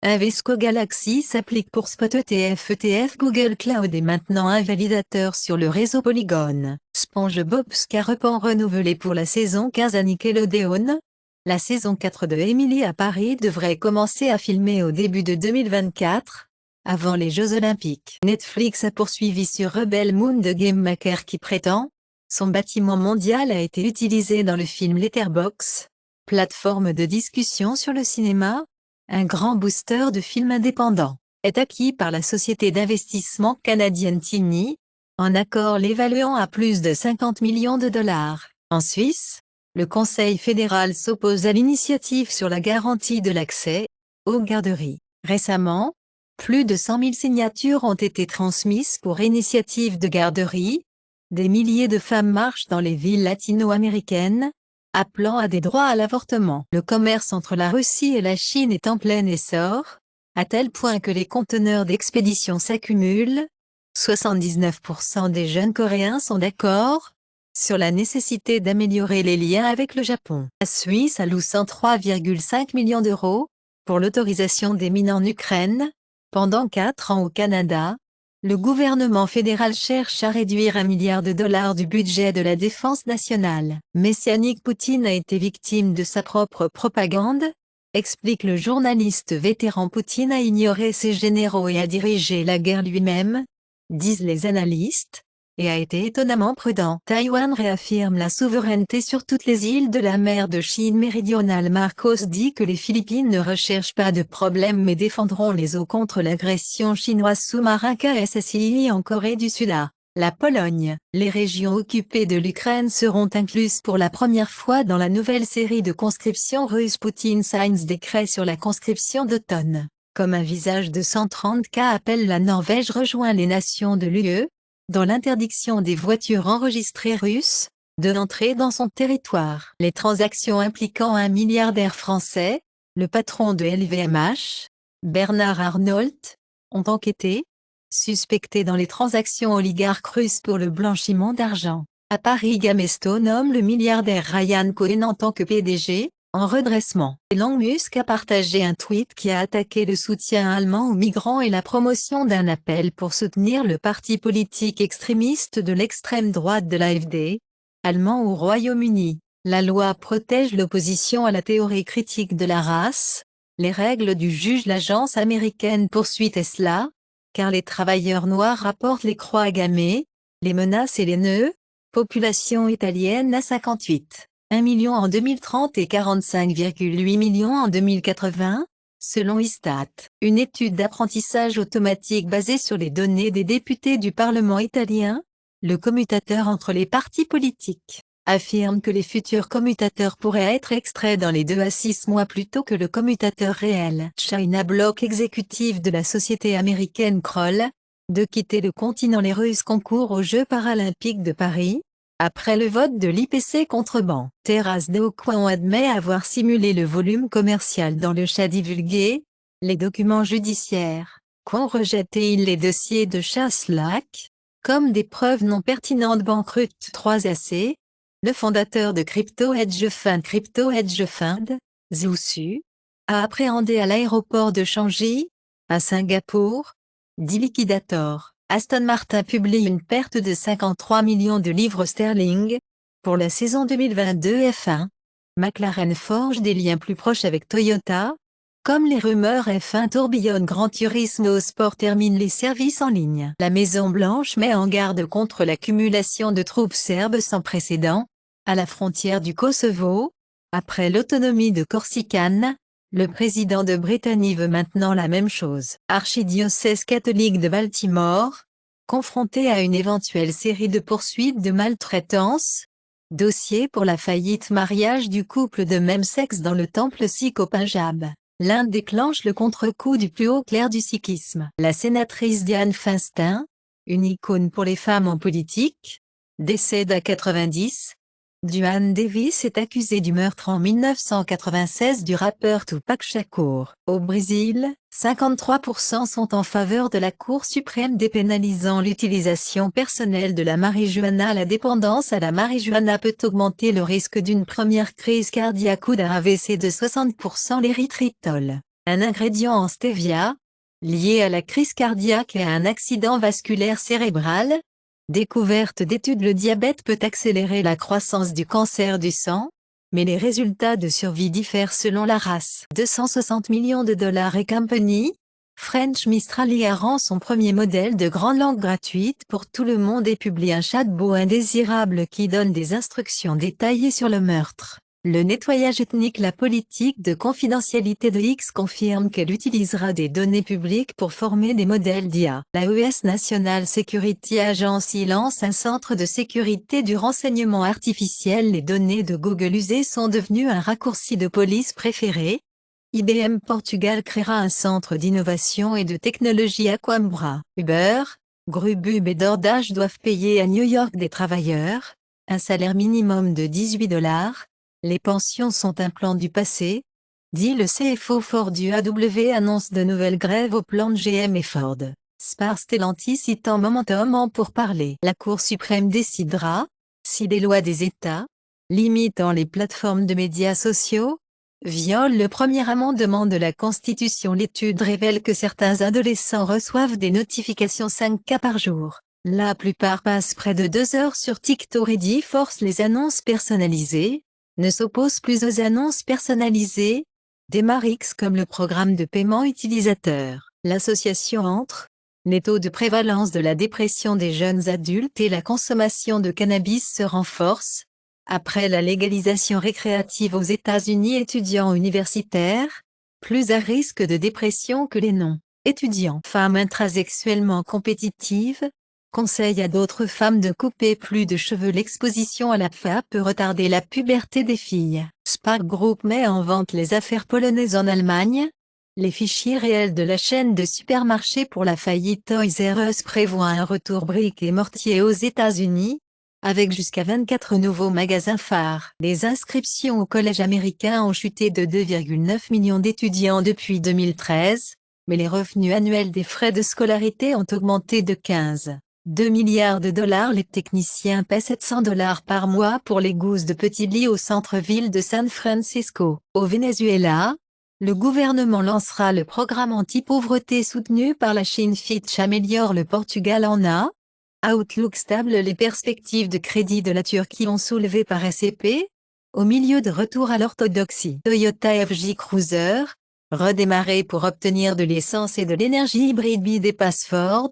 Invesco Galaxy s'applique pour Spot ETF. ETF Google Cloud est maintenant un validateur sur le réseau Polygon. SpongeBob SquarePants renouvelé pour la saison 15 à Nickelodeon. La saison 4 de Emily à Paris devrait commencer à filmer au début de 2024, avant les Jeux Olympiques. Netflix a poursuivi sur Rebel Moon de GameMaker qui prétend son bâtiment mondial a été utilisé dans le film Letterboxd, plateforme de discussion sur le cinéma. Un grand booster de films indépendants est acquis par la société d'investissement canadienne Tiny, en accord l'évaluant à plus de 50 millions de dollars. En Suisse, le Conseil fédéral s'oppose à l'initiative sur la garantie de l'accès aux garderies. Récemment, plus de 100 000 signatures ont été transmises pour initiative de garderie. Des milliers de femmes marchent dans les villes latino-américaines, appelant à des droits à l'avortement. Le commerce entre la Russie et la Chine est en plein essor, à tel point que les conteneurs d'expédition s'accumulent. 79% des jeunes Coréens sont d'accord sur la nécessité d'améliorer les liens avec le Japon. La Suisse alloue 103,5 millions d'euros pour l'autorisation des mines en Ukraine. Pendant 4 ans au Canada, le gouvernement fédéral cherche à réduire $1 milliard du budget de la défense nationale. Messianique Poutine a été victime de sa propre propagande, explique le journaliste vétéran. Poutine a ignoré ses généraux et a dirigé la guerre lui-même, disent les analystes, et a été étonnamment prudent. Taïwan réaffirme la souveraineté sur toutes les îles de la mer de Chine méridionale. Marcos dit que les Philippines ne recherchent pas de problème mais défendront les eaux contre l'agression chinoise. Sous-marin KSSI en Corée du Sud. La Pologne. Les régions occupées de l'Ukraine seront incluses pour la première fois dans la nouvelle série de conscription russe. Poutine signe décret sur la conscription d'automne. Comme un visage de 130 appelle la Norvège rejoint les nations de l'UE, dans l'interdiction des voitures enregistrées russes, de l'entrée dans son territoire. Les transactions impliquant un milliardaire français, le patron de LVMH, Bernard Arnault, ont enquêté, suspecté dans les transactions oligarques russes pour le blanchiment d'argent. À Paris, Gamesto nomme le milliardaire Ryan Cohen en tant que PDG, en redressement. Elon Musk a partagé un tweet qui a attaqué le soutien allemand aux migrants et la promotion d'un appel pour soutenir le parti politique extrémiste de l'extrême droite de l'AfD, allemand au Royaume-Uni. La loi protège l'opposition à la théorie critique de la race. Les règles du juge. L'agence américaine poursuit Tesla, car les travailleurs noirs rapportent les croix gammées, les menaces et les nœuds. Population italienne à 1 million en 2030 et 45,8 millions en 2080, selon Istat. Une étude d'apprentissage automatique basée sur les données des députés du Parlement italien, le commutateur entre les partis politiques, affirme que les futurs commutateurs pourraient être extraits dans les 2 à 6 mois plus tôt que le commutateur réel. China bloc exécutif de la société américaine Kroll, de quitter le continent. Les Russes concourent aux Jeux paralympiques de Paris. Après le vote de l'IPC contreband, Terrace de Aucoin admet avoir simulé le volume commercial dans le chat divulgué, les documents judiciaires, qu'ont rejeté les dossiers de Slack, comme des preuves non pertinentes. Banqueroute 3AC, le fondateur de Crypto Hedge Fund, Zhu Su, a appréhendé à l'aéroport de Changi, à Singapour, dit Liquidator. Aston Martin publie une perte de 53 millions de livres sterling pour la saison 2022 F1. McLaren forge des liens plus proches avec Toyota. Comme les rumeurs F1 tourbillonnent, Gran Turismo Sport termine les services en ligne. La Maison Blanche met en garde contre l'accumulation de troupes serbes sans précédent à la frontière du Kosovo. Après l'autonomie de Corsicane, le président de Brittany veut maintenant la même chose. Archidiocèse catholique de Baltimore, confronté à une éventuelle série de poursuites de maltraitance. Dossier pour la faillite mariage du couple de même sexe dans le temple sikh au Punjab. L'Inde déclenche le contre-coup du plus haut clerc du sikhisme. La sénatrice Dianne Feinstein, une icône pour les femmes en politique, décède à 90. Duane Davis est accusé du meurtre en 1996 du rappeur Tupac Shakur. Au Brésil, 53% sont en faveur de la Cour suprême dépénalisant l'utilisation personnelle de la marijuana. La dépendance à la marijuana peut augmenter le risque d'une première crise cardiaque ou d'un AVC de 60%. L'érythritol un ingrédient en stevia, lié à la crise cardiaque et à un accident vasculaire cérébral. Découverte d'études: le diabète peut accélérer la croissance du cancer du sang, mais les résultats de survie diffèrent selon la race. 260 millions de dollars et Company, French Mistral IA rend son premier modèle de grande langue gratuite pour tout le monde et publie un chatbot indésirable qui donne des instructions détaillées sur le meurtre. Le nettoyage ethnique: la politique de confidentialité de X confirme qu'elle utilisera des données publiques pour former des modèles d'IA. La US National Security Agency lance un centre de sécurité du renseignement artificiel. Les données de Google usées sont devenues un raccourci de police préféré. IBM Portugal créera un centre d'innovation et de technologie à Coimbra. Uber, Grubhub et DoorDash doivent payer à New York des travailleurs un salaire minimum de 18 $. Les pensions sont un plan du passé, dit le CFO Ford. UAW annonce de nouvelles grèves au plan de GM et Ford. Spar Stellantis citant Momentum en pourparlers. La Cour suprême décidera si les lois des États, limitant les plateformes de médias sociaux, violent le premier amendement de la Constitution. L'étude révèle que certains adolescents reçoivent des notifications 5K par jour. La plupart passent près de 2 heures sur TikTok. Reddit force les annonces personnalisées, ne s'oppose plus aux annonces personnalisées, démarre X comme le programme de paiement utilisateur. L'association entre les taux de prévalence de la dépression des jeunes adultes et la consommation de cannabis se renforce. Après la légalisation récréative aux États-Unis, étudiants universitaires, plus à risque de dépression que les non-étudiants. Femmes intrasexuellement compétitives, conseille à d'autres femmes de couper plus de cheveux. L'exposition à la PFA peut retarder la puberté des filles. Spark Group met en vente les affaires polonaises en Allemagne. Les fichiers réels de la chaîne de supermarchés pour la faillite Toys R Us prévoient un retour briques et mortier aux États-Unis, avec jusqu'à 24 nouveaux magasins phares. Les inscriptions au collège américain ont chuté de 2,9 millions d'étudiants depuis 2013, mais les revenus annuels des frais de scolarité ont augmenté de 15,2 milliards de dollars. Les techniciens paient 700 $ par mois pour les gousses de petits lits au centre-ville de San Francisco. Au Venezuela, le gouvernement lancera le programme anti-pauvreté soutenu par la Chine. Fitch améliore le Portugal en A. Outlook stable. Les perspectives de crédit de la Turquie ont soulevé par SCP. Au milieu de retour à l'orthodoxie. Toyota FJ Cruiser, redémarré pour obtenir de l'essence et de l'énergie hybride, dépasse Ford.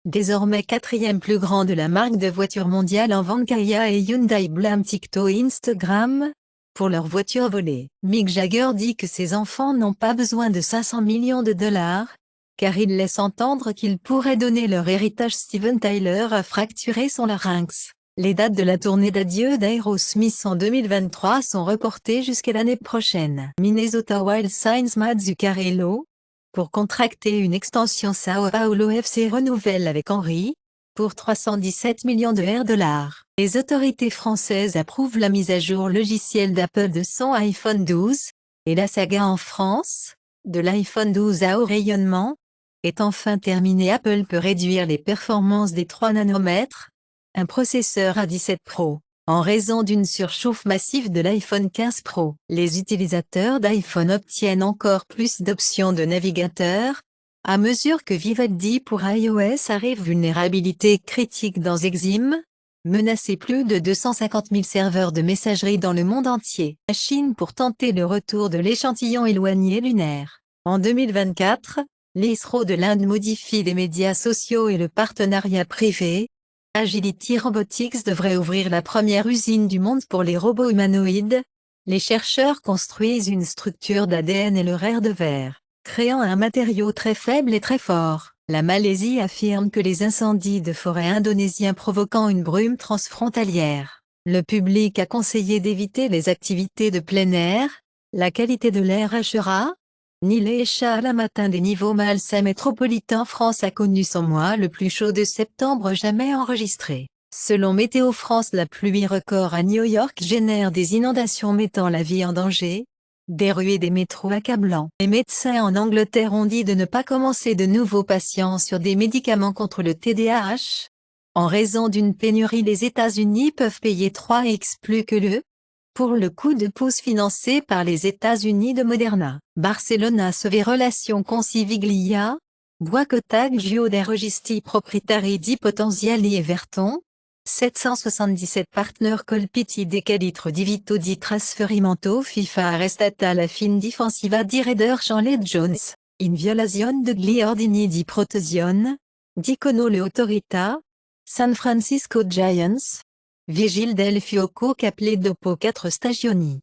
Désormais quatrième plus grand de la marque de voitures mondiale en vente. Kia et Hyundai blâment TikTok et Instagram pour leurs voitures volées. Mick Jagger dit que ses enfants n'ont pas besoin de 500 millions de dollars, car il laisse entendre qu'ils pourraient donner leur héritage. Steven Tyler a fracturé son larynx. Les dates de la tournée d'adieu d'Aerosmith en 2023 sont reportées jusqu'à l'année prochaine. Minnesota Wild signs Matt Zuccarello pour contracter une extension. Sao Paulo FC renouvelle avec Henry pour 317 millions de dollars. Les autorités françaises approuvent la mise à jour logicielle d'Apple de son iPhone 12, et la saga en France, de l'iPhone 12 à haut rayonnement, est enfin terminée. Apple peut réduire les performances des 3 nanomètres, un processeur A17 Pro, en raison d'une surchauffe massive de l'iPhone 15 Pro. Les utilisateurs d'iPhone obtiennent encore plus d'options de navigateur, à mesure que Vivaldi pour iOS arrive. Vulnérabilité critique dans Exim, menacer plus de 250 000 serveurs de messagerie dans le monde entier. La Chine pour tenter le retour de l'échantillon éloigné lunaire. En 2024, l'ISRO de l'Inde modifie les médias sociaux et le partenariat privé. Agility Robotics devrait ouvrir la première usine du monde pour les robots humanoïdes. Les chercheurs construisent une structure d'ADN et le rare de verre, créant un matériau très faible et très fort. La Malaisie affirme que les incendies de forêt indonésiens provoquant une brume transfrontalière. Le public a conseillé d'éviter les activités de plein air. La qualité de l'air hachera. Nil et Cha à la matin. Des niveaux malsains. Métropolitain France a connu son mois le plus chaud de septembre jamais enregistré. Selon Météo France, la pluie record à New York génère des inondations mettant la vie en danger. Des rues et des métros accablants. Les médecins en Angleterre ont dit de ne pas commencer de nouveaux patients sur des médicaments contre le TDAH. En raison d'une pénurie, les États-Unis peuvent payer 3x plus que le Pour le coup de pouce financé par les États-Unis de Moderna, Barcelona sauvé relation con Civiglia, Boycottag dei registri proprietari di Potenziali Everton, 777 partner colpiti de calitro divito di trasferimento FIFA arrestata la fin difensiva di Raider Charlotte Jones, in violazione degli ordini di protezione, dicono le autorità, San Francisco Giants, Vigile del Fioco Caple dopo 4 stagioni.